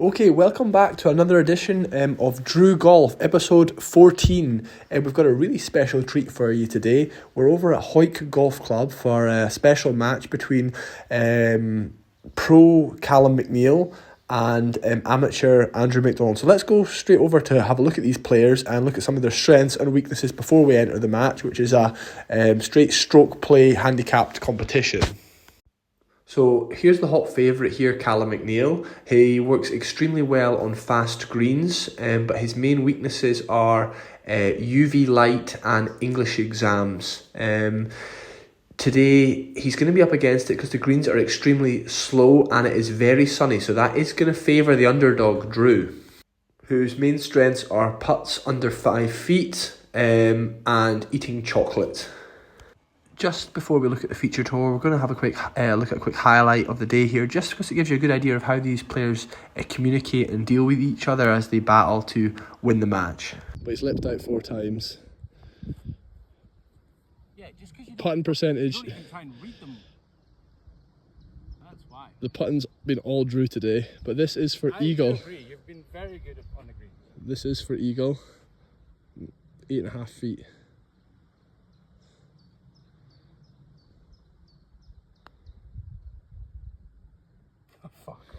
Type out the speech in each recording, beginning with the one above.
Okay, welcome back to another edition of Drew Golf, episode 14. We've got a really special treat for you today. We're over at Hawick Golf Club for a special match between pro Callum McNeil and amateur Andrew McDonald. So let's go straight over to have a look at these players and look at some of their strengths and weaknesses before we enter the match, which is a straight stroke play handicapped competition. So here's the hot favourite here, Callum McNeil. He works extremely well on fast greens, but his main weaknesses are UV light and English exams. Today he's going to be up against it because the greens are extremely slow and it is very sunny, so that is going to favour the underdog Drew, whose main strengths are putts under 5 feet and eating chocolate. Just before we look at the feature tour, we're going to have a quick look at a quick highlight of the day here, just because it gives you a good idea of how these players communicate and deal with each other as they battle to win the match. But he's lipped out 4 times. Yeah, just because you putting percentage. don't even try and read them. That's why. The putting's been all Drew today, but this is for Eagle. Agree. You've been very good on the green. This is for Eagle. 8.5 feet.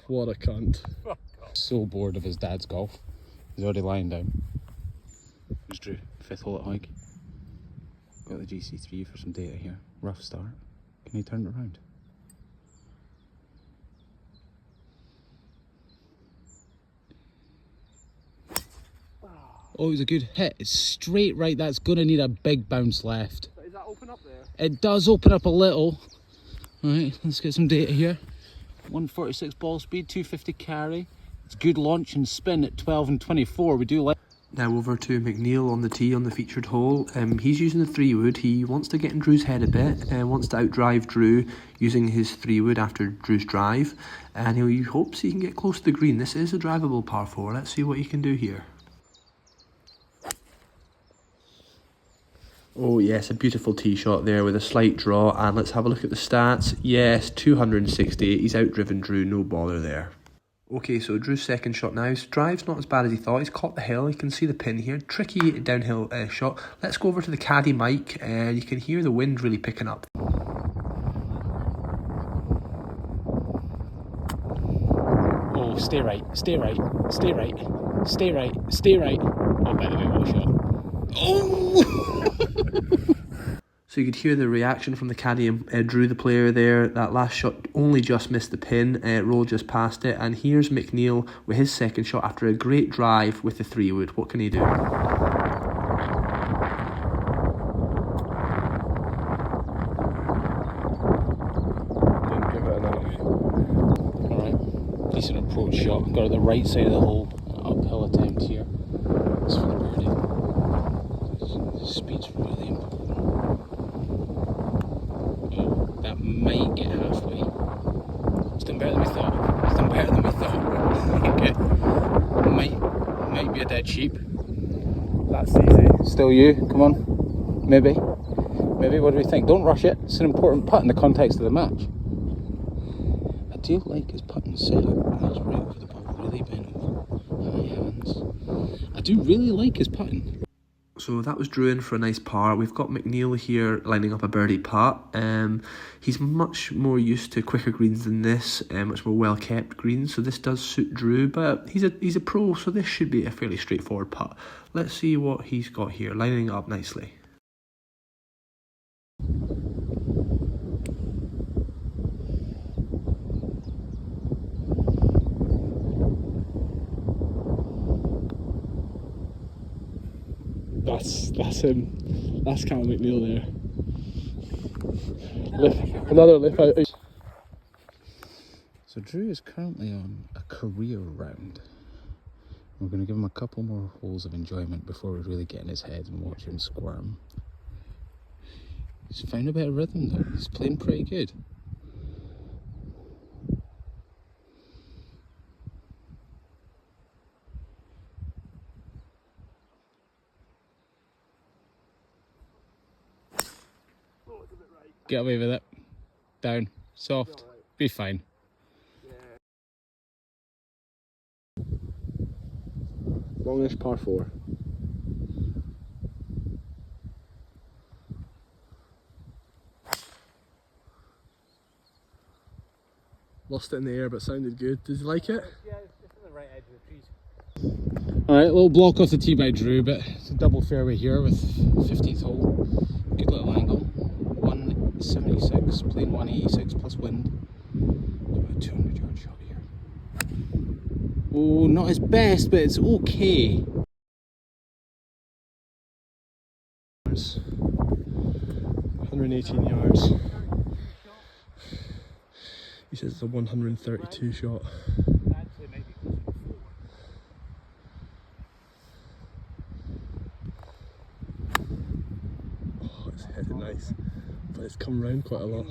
What a cunt. So bored of his dad's golf. He's already lying down. There's Drew, 5th hole at Hawick. Got the GC3 for some data here. Rough start. Can he turn it around? Oh, it was a good hit. It's straight right. That's going to need a big bounce left. Does that open up there? It does open up a little. Right, let's get some data here. 146 ball speed, 250 carry. It's good launch and spin at 12 and 24. We do like. Now over to McNeil on the tee on the featured hole. He's using the 3-wood. He wants to get in Drew's head a bit and wants to outdrive Drew using his 3-wood after Drew's drive. And he hopes he can get close to the green. This is a drivable par 4. Let's see what he can do here. Oh yes, a beautiful tee shot there with a slight draw, and let's have a look at the stats. Yes, 268, he's outdriven Drew, no bother there. Okay, so Drew's second shot now. His drive's not as bad as he thought. He's caught the hill, you can see the pin here. Tricky downhill shot. Let's go over to the caddy mic, and you can hear the wind really picking up. Oh, stay right, stay right, stay right, stay right, stay right. Oh, by the way, what a shot. Oh! So you could hear the reaction from the caddy and Drew, the player there. That last shot only just missed the pin, rolled just past it. And here's McNeil with his second shot after a great drive with the 3-wood. What can he do? Didn't give it enough. Alright, decent approach shot. Got it the right side of the hole. Uphill attempt here. It's for the birdie. Speed's really important. Oh, that might get halfway. It's done better than we thought. It's done better than we thought. Okay. Might be a dead sheep. That's easy. Still you? Come on. Maybe. Maybe. What do we think? Don't rush it. It's an important putt in the context of the match. I do like his putting setup. That's right over the putt. Really bent over. High hands. I do really like his putting. So that was Drew in for a nice par. We've got McNeil here lining up a birdie putt. He's much more used to quicker greens than this, much more well kept greens. So this does suit Drew, but he's a pro, so this should be a fairly straightforward putt. Let's see what he's got here, lining up nicely. That's him. That's Callum McNeil there. Another lip out. So Drew is currently on a career round. We're going to give him a couple more holes of enjoyment before we really get in his head and watch him squirm. He's found a bit of rhythm though. He's playing pretty good. Get away with it. Down. Soft. Be fine. Longish par 4. Lost it in the air, but sounded good. Did you like it? Yeah, it's just on the right edge of the trees. Alright, little block off the tee by Drew, but it's a double fairway here with 15th hole. Good little angle. 176, playing 186 plus wind. It's about a 200 yard shot here. Oh, not his best, but it's okay. 118 yards. He says it's a 132 shot. Oh, it's headed nice, but it's come round quite a lot.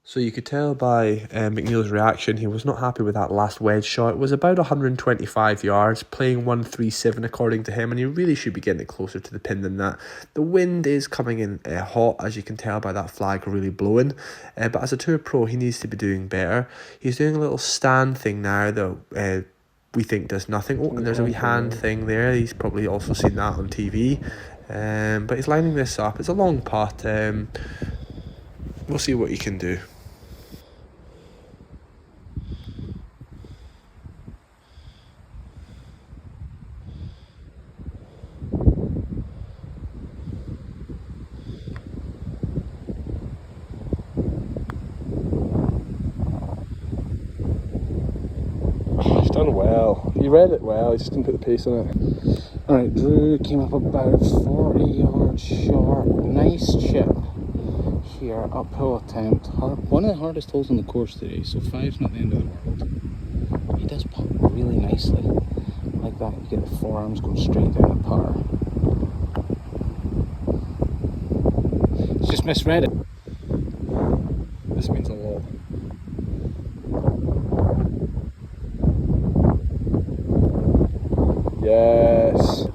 So you could tell by McNeil's reaction, he was not happy with that last wedge shot. It was about 125 yards, playing 137 according to him, and he really should be getting it closer to the pin than that. The wind is coming in hot, as you can tell by that flag really blowing, but as a tour pro, he needs to be doing better. He's doing a little stand thing now that we think does nothing. Oh, and there's a wee hand thing there. He's probably also seen that on TV, but he's lining this up. It's a long putt. We'll see what he can do. He's done well. He read it well, he just didn't put the pace on it. Alright, Drew came up about 40 yards short. Nice chip here, uphill attempt. One of the hardest holes on the course today, so 5's not the end of the world. He does putt really nicely. Like that, you get the forearms going straight down the putter. He's just misread it. This means a lot. Yes.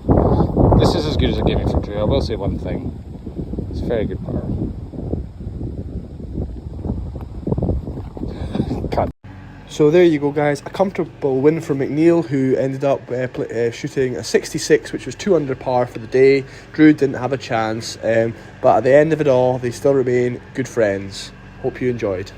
This is as good as a game for Drew. I will say one thing. It's a very good putter. Cut. So there you go, guys. A comfortable win for McNeil, who ended up shooting a 66, which was 2 under par for the day. Drew didn't have a chance, but at the end of it all, they still remain good friends. Hope you enjoyed.